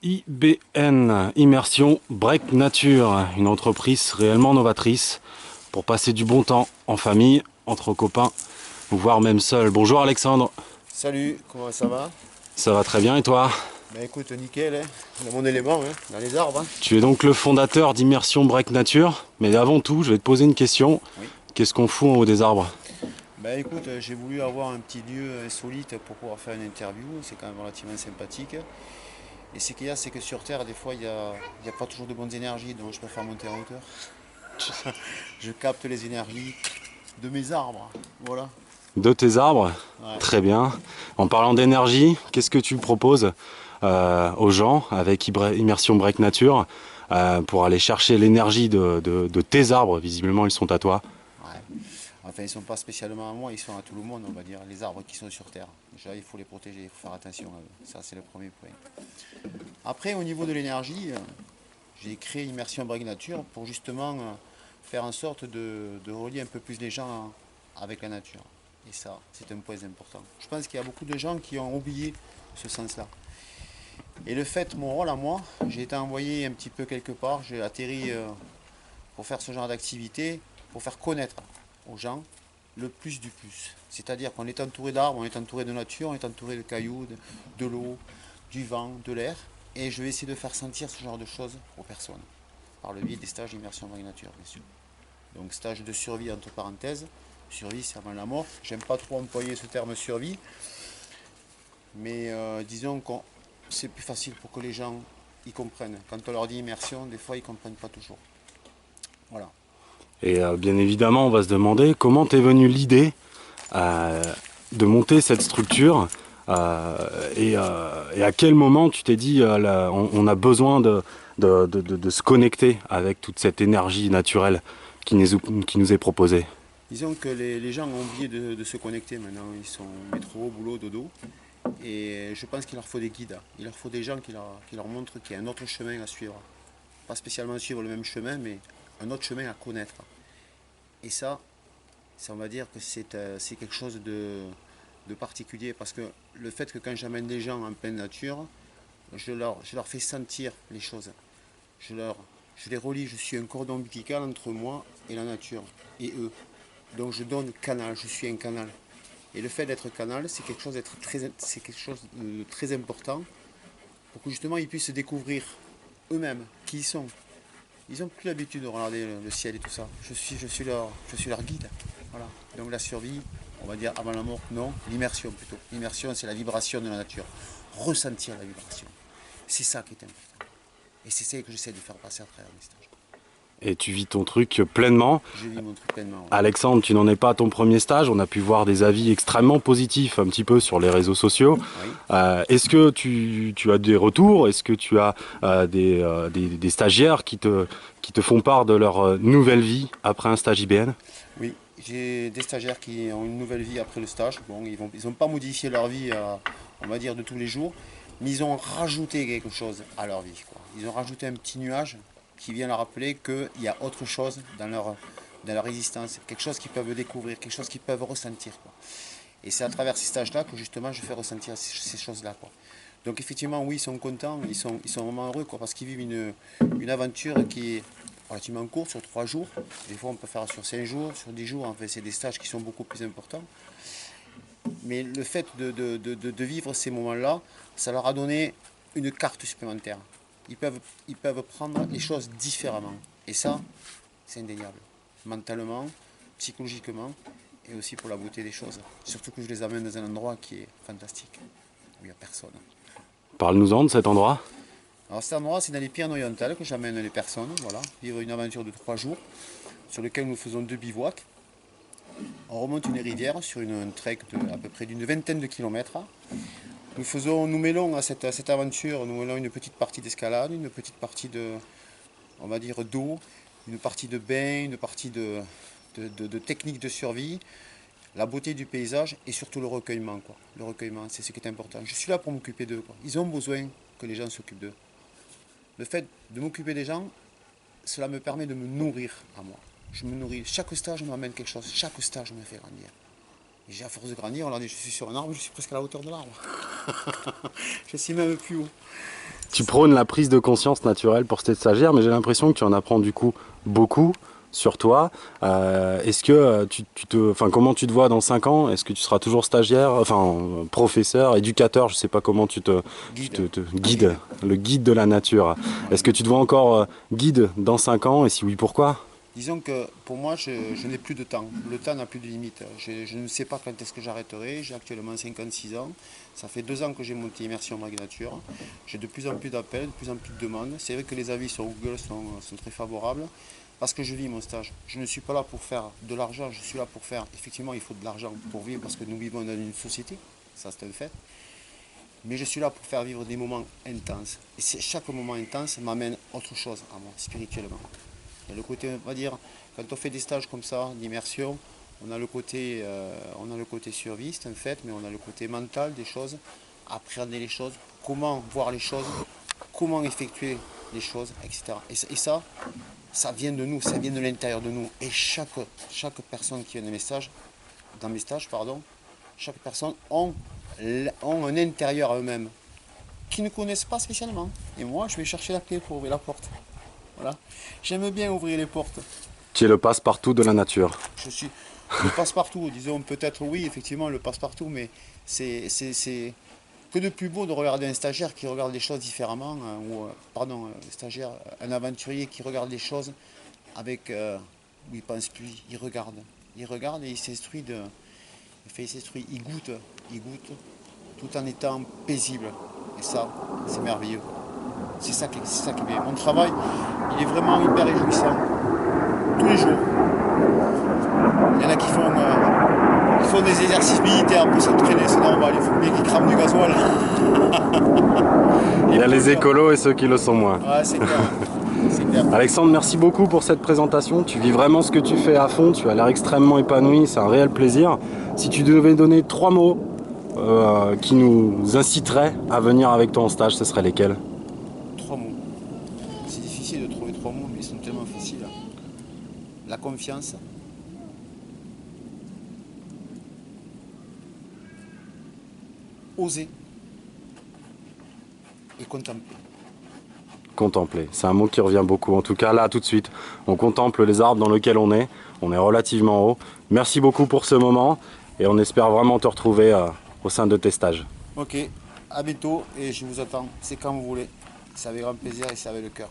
IBN, Immersion Break Nature, une entreprise réellement novatrice pour passer du bon temps en famille, entre copains, voire même seul. Bonjour Alexandre. Salut, comment ça va? Ça va très bien et toi? Ben écoute, nickel, hein, dans mon élément, hein, dans les arbres. Hein. Tu es donc le fondateur d'Immersion Break Nature, mais avant tout, je vais te poser une question. Oui. Qu'est-ce qu'on fout en haut des arbres? Ben écoute, j'ai voulu avoir un petit lieu insolite pour pouvoir faire une interview, c'est quand même relativement sympathique. Et ce qu'il y a, c'est que sur Terre, des fois, il y a pas toujours de bonnes énergies, donc je préfère monter en hauteur. Je capte les énergies de mes arbres, voilà. De tes arbres? Ouais. Très bien. En parlant d'énergie, qu'est-ce que tu proposes aux gens avec Immersion Break Nature pour aller chercher l'énergie de tes arbres? Visiblement, ils sont à toi. Ouais. Enfin, ils sont pas spécialement à moi, ils sont à tout le monde, on va dire, les arbres qui sont sur Terre. Déjà, il faut les protéger, il faut faire attention à eux. Ça, c'est le premier point. Après, au niveau de l'énergie, j'ai créé Immersion Break Nature pour justement faire en sorte de relier un peu plus les gens avec la nature. Et ça, c'est un point important. Je pense qu'il y a beaucoup de gens qui ont oublié ce sens-là. Et le fait, mon rôle à moi, j'ai été envoyé un petit peu quelque part, j'ai atterri pour faire ce genre d'activité, pour faire connaître aux gens le plus du plus. C'est-à-dire qu'on est entouré d'arbres, on est entouré de nature, on est entouré de cailloux, de l'eau, du vent, de l'air. Et je vais essayer de faire sentir ce genre de choses aux personnes, par le biais des stages d'immersion dans la nature, bien sûr. Donc stage de survie entre parenthèses. Survie, c'est avant la mort. J'aime pas trop employer ce terme survie, mais disons que c'est plus facile pour que les gens y comprennent. Quand on leur dit immersion, des fois ils comprennent pas toujours. Voilà. Et bien évidemment, on va se demander comment t'es venue l'idée euh, de monter cette structure et à quel moment tu t'es dit on a besoin de se connecter avec toute cette énergie naturelle qui nous est proposée. Disons que les gens ont oublié de se connecter maintenant. Ils sont métro, boulot, dodo. Et je pense qu'il leur faut des guides. Il leur faut des gens qui leur montrent qu'il y a un autre chemin à suivre. Pas spécialement suivre le même chemin, mais un autre chemin à connaître. Et ça on va dire que c'est quelque chose de particulier. Parce que le fait que quand j'amène des gens en pleine nature, je leur fais sentir les choses. Je les relie, je suis un cordon ombilical entre moi et la nature, et eux. Donc je donne canal, je suis un canal. Et le fait d'être canal, c'est quelque chose de très important pour que justement ils puissent découvrir eux-mêmes qui ils sont. Ils n'ont plus l'habitude de regarder le ciel et tout ça. Je suis leur guide. Voilà. Donc la survie, on va dire avant la mort, non, l'immersion plutôt. L'immersion, c'est la vibration de la nature. Ressentir la vibration. C'est ça qui est important. Et c'est ça que j'essaie de faire passer à travers mes stages. Et tu vis ton truc pleinement. Je vis mon truc pleinement. Ouais. Alexandre, tu n'en es pas à ton premier stage. On a pu voir des avis extrêmement positifs un petit peu sur les réseaux sociaux. Oui. Est-ce que tu as des retours? Est-ce que tu as des stagiaires qui te font part de leur nouvelle vie après un stage IBN? Oui, j'ai des stagiaires qui ont une nouvelle vie après le stage. Bon, ils ont pas modifié leur vie, on va dire, de tous les jours, mais ils ont rajouté quelque chose à leur vie, quoi. Ils ont rajouté un petit nuage qui vient leur rappeler qu'il y a autre chose dans leur existence, quelque chose qu'ils peuvent découvrir, quelque chose qu'ils peuvent ressentir, quoi. Et c'est à travers ces stages-là que justement je fais ressentir ces choses-là, quoi. Donc effectivement, oui, ils sont contents, ils sont vraiment heureux, quoi, parce qu'ils vivent une aventure qui est relativement courte, sur 3 jours. Des fois, on peut faire sur 5 jours, sur 10 jours. En fait, c'est des stages qui sont beaucoup plus importants. Mais le fait de vivre ces moments-là, ça leur a donné une carte supplémentaire. Ils peuvent prendre les choses différemment. Et ça, c'est indéniable. Mentalement, psychologiquement, et aussi pour la beauté des choses. Surtout que je les amène dans un endroit qui est fantastique, où il n'y a personne. Parle-nous-en de cet endroit. Alors cet endroit, c'est dans les Pyrénées-Orientales que j'amène les personnes, voilà, vivre une aventure de 3 jours, sur lequel nous faisons 2 bivouacs. On remonte une rivière sur un trek de à peu près d'une vingtaine de kilomètres. Nous mêlons à cette aventure, nous mêlons une petite partie d'escalade, une petite partie on va dire, d'eau, une partie de bain, une partie de technique de survie, la beauté du paysage et surtout le recueillement, quoi. Le recueillement, c'est ce qui est important. Je suis là pour m'occuper d'eux, quoi. Ils ont besoin que les gens s'occupent d'eux. Le fait de m'occuper des gens, cela me permet de me nourrir à moi. Je me nourris. Chaque stage m'amène quelque chose. Chaque stage me fait grandir. Et à force de grandir, je suis sur un arbre, je suis presque à la hauteur de l'arbre. Je suis même plus haut. Tu prônes la prise de conscience naturelle pour cette stagiaire, mais j'ai l'impression que tu en apprends du coup beaucoup sur toi. Est-ce que comment tu te vois dans 5 ans? Est-ce que tu seras toujours stagiaire, professeur, éducateur, je sais pas comment tu te guide, le guide de la nature. Est-ce que tu te vois encore guide dans 5 ans? Et si oui, pourquoi? Disons que pour moi, je n'ai plus de temps. Le temps n'a plus de limite. Je ne sais pas quand est-ce que j'arrêterai. J'ai actuellement 56 ans. Ça fait 2 ans que j'ai monté Immersion Brague Nature. J'ai de plus en plus d'appels, de plus en plus de demandes. C'est vrai que les avis sur Google sont très favorables parce que je vis mon stage. Je ne suis pas là pour faire de l'argent, je suis là pour faire. Effectivement, il faut de l'argent pour vivre parce que nous vivons dans une société. Ça, c'est un fait. Mais je suis là pour faire vivre des moments intenses. Et chaque moment intense m'amène autre chose à moi, spirituellement. Il y a le côté, on va dire, quand on fait des stages comme ça, d'immersion, on a le côté survie, c'est un fait, mais on a le côté mental des choses, appréhender les choses, comment voir les choses, comment effectuer les choses, etc. Et ça vient de nous, ça vient de l'intérieur de nous. Et chaque personne qui vient dans mes stages, chaque personne ont un intérieur à eux-mêmes qui ne connaissent pas spécialement. Et moi, je vais chercher la clé pour ouvrir la porte. Voilà. J'aime bien ouvrir les portes. Tu es le passe-partout de la nature. Je suis le passe-partout, disons peut-être oui, effectivement le passe-partout, mais c'est que de plus beau de regarder un stagiaire qui regarde les choses différemment, un stagiaire, un aventurier qui regarde les choses avec, où il pense plus, il regarde et il s'instruit il goûte tout en étant paisible. Et ça, c'est merveilleux. C'est ça qui est bien. Mon travail, il est vraiment hyper réjouissant. Tous les jours. Il y en a qui font des exercices militaires pour s'entraîner, c'est normal. Il faut bien qu'ils crament du gasoil. Il y a les écolos et ceux qui le sont moins. Ouais, c'est clair. C'est clair. Alexandre, merci beaucoup pour cette présentation. Tu vis vraiment ce que tu fais à fond. Tu as l'air extrêmement épanoui. C'est un réel plaisir. Si tu devais donner 3 mots qui nous inciteraient à venir avec toi en stage, ce seraient lesquels? 3 mots. C'est difficile de trouver 3 mots, mais ils sont tellement faciles. La confiance. Oser. Et contempler. Contempler, c'est un mot qui revient beaucoup. En tout cas, là, tout de suite, on contemple les arbres dans lesquels on est. On est relativement haut. Merci beaucoup pour ce moment et on espère vraiment te retrouver au sein de tes stages. Ok, à bientôt et je vous attends. C'est quand vous voulez. C'est avec grand plaisir et c'est avec le cœur.